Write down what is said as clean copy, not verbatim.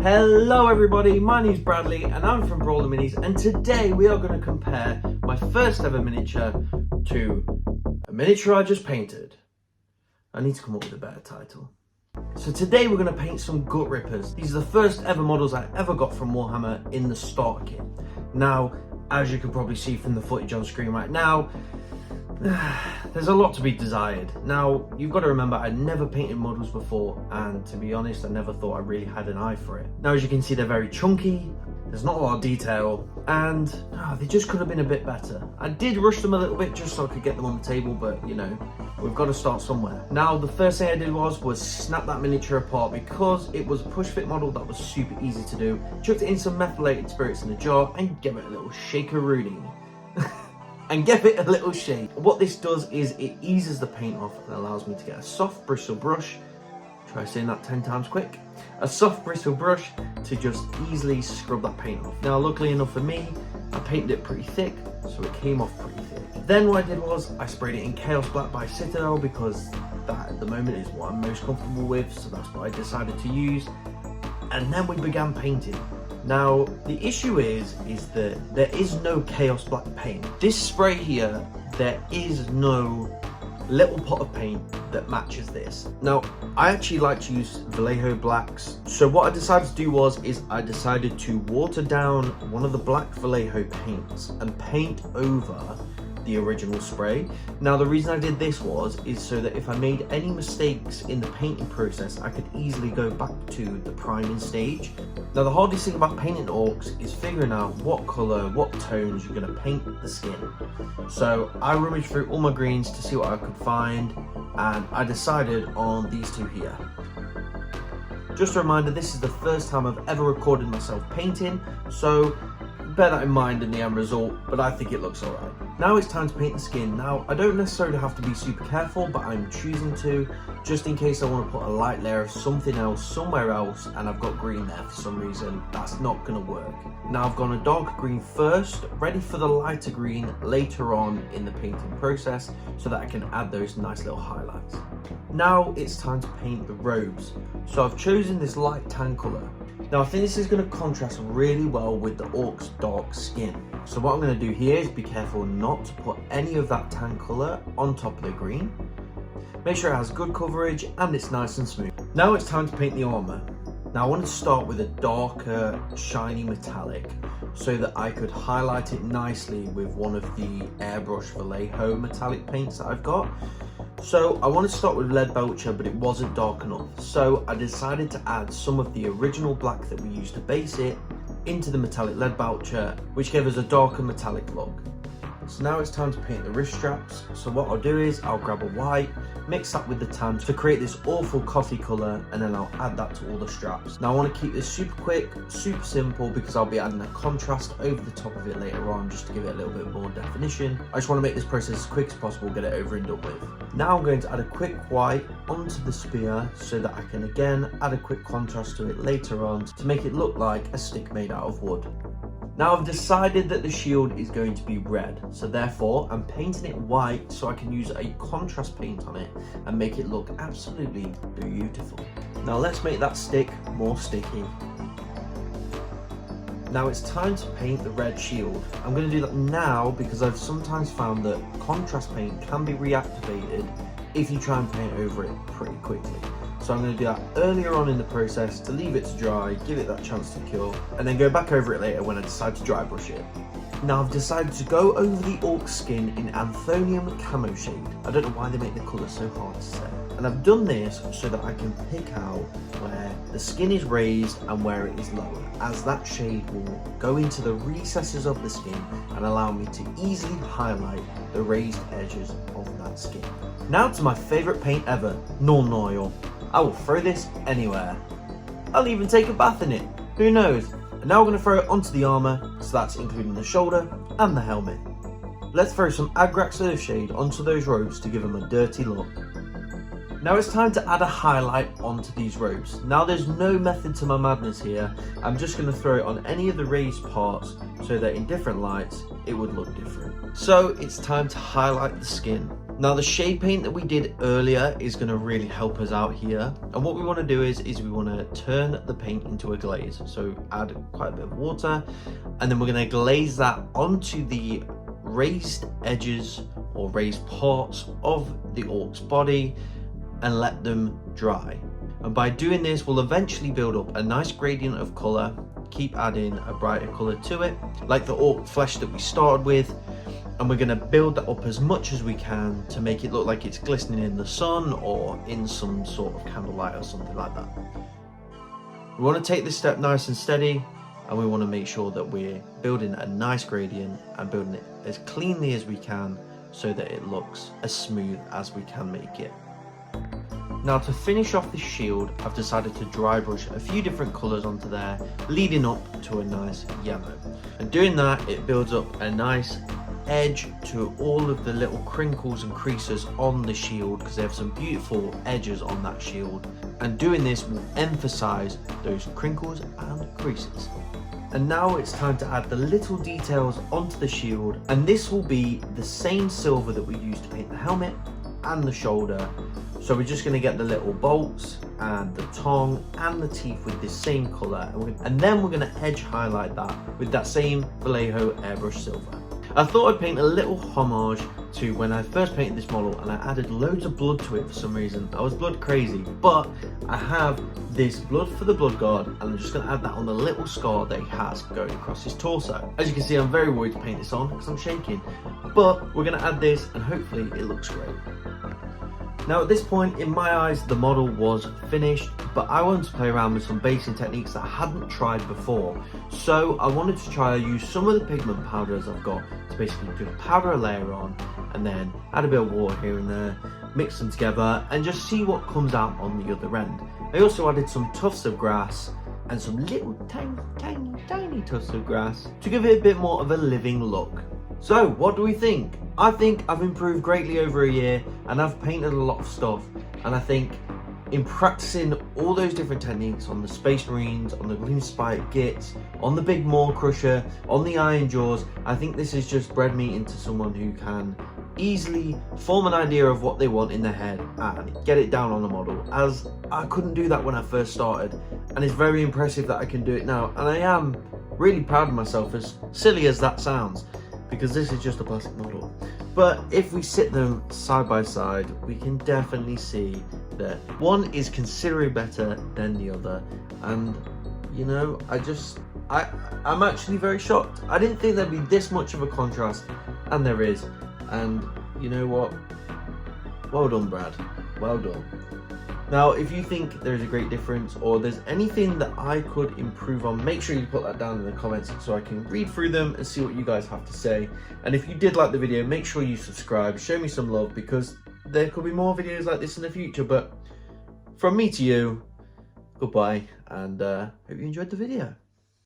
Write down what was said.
Hello everybody, my name's Bradley and I'm from Brawler Minis, and today we are going to compare my first ever miniature to a miniature I just painted. I need to come up with a better title. So today we're going to paint some Gut Rippers. These are the first ever models I ever got from Warhammer in the starter kit. Now, as you can probably see from the footage on screen right now, there's a lot to be desired. Now, you've got to remember, I'd never painted models before, and to be honest, I never thought I really had an eye for it. Now, as you can see, they're very chunky, there's not a lot of detail, and they just could have been a bit better. I did rush them a little bit just so I could get them on the table, but you know, we've got to start somewhere. Now, the first thing I did was snap that miniature apart because it was a push fit model that was super easy to do. Chucked it in some methylated spirits in a jar and gave it a little shaker-rooting. And give it a little shake. What this does is it eases the paint off and allows me to get a soft bristle brush. Try saying that 10 times quick. A soft bristle brush to just easily scrub that paint off. Now, luckily enough for me, I painted it pretty thick, so it came off pretty thick. Then what I did was I sprayed it in Chaos Black by Citadel because that at the moment is what I'm most comfortable with, so that's what I decided to use. And then we began painting. Now, the issue is that there is no Chaos Black paint. This spray here, there is no little pot of paint that matches this. Now, I actually like to use Vallejo blacks. So what I decided to do is I decided to water down one of the black Vallejo paints and paint over the original spray. Now, the reason I did this is so that if I made any mistakes in the painting process, I could easily go back to the priming stage. Now, the hardest thing about painting orcs is figuring out what color, what tones you're going to paint the skin. So I rummaged through all my greens to see what I could find, and I decided on these two here. Just a reminder, this is the first time I've ever recorded myself painting, so bear that in mind in the end result, but I think it looks alright. Now it's time to paint the skin. Now, I don't necessarily have to be super careful, but I'm choosing to, just in case I want to put a light layer of something else somewhere else and I've got green there for some reason. That's not going to work. Now I've gone a dark green first, ready for the lighter green later on in the painting process so that I can add those nice little highlights. Now it's time to paint the robes. So I've chosen this light tan colour. Now I think this is going to contrast really well with the orc's dark skin. So what I'm going to do here is be careful not to put any of that tan colour on top of the green. Make sure it has good coverage and it's nice and smooth. Now it's time to paint the armour. Now I wanted to start with a darker shiny metallic so that I could highlight it nicely with one of the Airbrush Vallejo metallic paints that I've got. So I wanted to start with Lead Belcher, but it wasn't dark enough. So I decided to add some of the original black that we used to base it into the metallic Lead Belcher, which gave us a darker metallic look. So now it's time to paint the wrist straps. So what I'll do is I'll grab a white, mix that with the tan to create this awful coffee colour, and then I'll add that to all the straps. Now I want to keep this super quick, super simple, because I'll be adding a contrast over the top of it later on just to give it a little bit more definition. I just want to make this process as quick as possible, get it over and done with. Now I'm going to add a quick white onto the spear so that I can again add a quick contrast to it later on to make it look like a stick made out of wood. Now I've decided that the shield is going to be red, so therefore I'm painting it white so I can use a contrast paint on it and make it look absolutely beautiful. Now let's make that stick more sticky. Now it's time to paint the red shield. I'm going to do that now because I've sometimes found that contrast paint can be reactivated if you try and paint over it pretty quickly. So I'm going to do that earlier on in the process to leave it to dry, give it that chance to cure, and then go back over it later when I decide to dry brush it. Now I've decided to go over the orc skin in Anthonium Camo shade. I don't know why they make the colour so hard to say. And I've done this so that I can pick out where the skin is raised and where it is lower, as that shade will go into the recesses of the skin and allow me to easily highlight the raised edges of that skin. Now to my favourite paint ever, Nuln Oil. I will throw this anywhere. I'll even take a bath in it, who knows? And now we're going to throw it onto the armour, so that's including the shoulder and the helmet. Let's throw some Agrax Earthshade onto those robes to give them a dirty look. Now it's time to add a highlight onto these robes. Now there's no method to my madness here, I'm just going to throw it on any of the raised parts so that in different lights it would look different. So it's time to highlight the skin. Now the shade paint that we did earlier is going to really help us out here, and what we want to do is we want to turn the paint into a glaze. So add quite a bit of water, and then we're going to glaze that onto the raised edges or raised parts of the orc's body and let them dry. And by doing this, we'll eventually build up a nice gradient of colour, keep adding a brighter colour to it, like the orc flesh that we started with. And we're going to build that up as much as we can to make it look like it's glistening in the sun or in some sort of candlelight or something like that. We want to take this step nice and steady, and we want to make sure that we're building a nice gradient and building it as cleanly as we can so that it looks as smooth as we can make it. Now to finish off this shield, I've decided to dry brush a few different colours onto there, leading up to a nice yellow. And doing that, it builds up a nice edge to all of the little crinkles and creases on the shield, because they have some beautiful edges on that shield, and doing this will emphasize those crinkles and creases. And now it's time to add the little details onto the shield, and this will be the same silver that we used to paint the helmet and the shoulder. So we're just going to get the little bolts and the tongue and the teeth with this same colour, and then we're going to edge highlight that with that same Vallejo airbrush silver. I thought I'd paint a little homage to when I first painted this model, and I added loads of blood to it for some reason. I was blood crazy, but I have this blood for the blood god, and I'm just going to add that on the little scar that he has going across his torso. As you can see, I'm very worried to paint this on because I'm shaking, but we're going to add this and hopefully it looks great. Now at this point, in my eyes, the model was finished, but I wanted to play around with some basing techniques that I hadn't tried before. So I wanted to try to use some of the pigment powders I've got to basically just powder a layer on, and then add a bit of water here and there, mix them together, and just see what comes out on the other end. I also added some tufts of grass and some little tiny tufts of grass to give it a bit more of a living look. So what do we think? I think I've improved greatly over a year, and I've painted a lot of stuff, and I think in practicing all those different techniques on the Space Marines, on the Green Spike Gits, on the Big Maw Crusher, on the Iron Jaws, I think this has just bred me into someone who can easily form an idea of what they want in their head and get it down on a model, as I couldn't do that when I first started, and it's very impressive that I can do it now, and I am really proud of myself, as silly as that sounds, because this is just a plastic model. But if we sit them side by side, we can definitely see that one is considerably better than the other. And you know, I'm actually very shocked. I didn't think there'd be this much of a contrast, and there is. And you know what? Well done, Brad. Well done. Now, if you think there's a great difference, or there's anything that I could improve on, make sure you put that down in the comments so I can read through them and see what you guys have to say. And if you did like the video, make sure you subscribe, show me some love, because there could be more videos like this in the future. But from me to you, goodbye, and hope you enjoyed the video.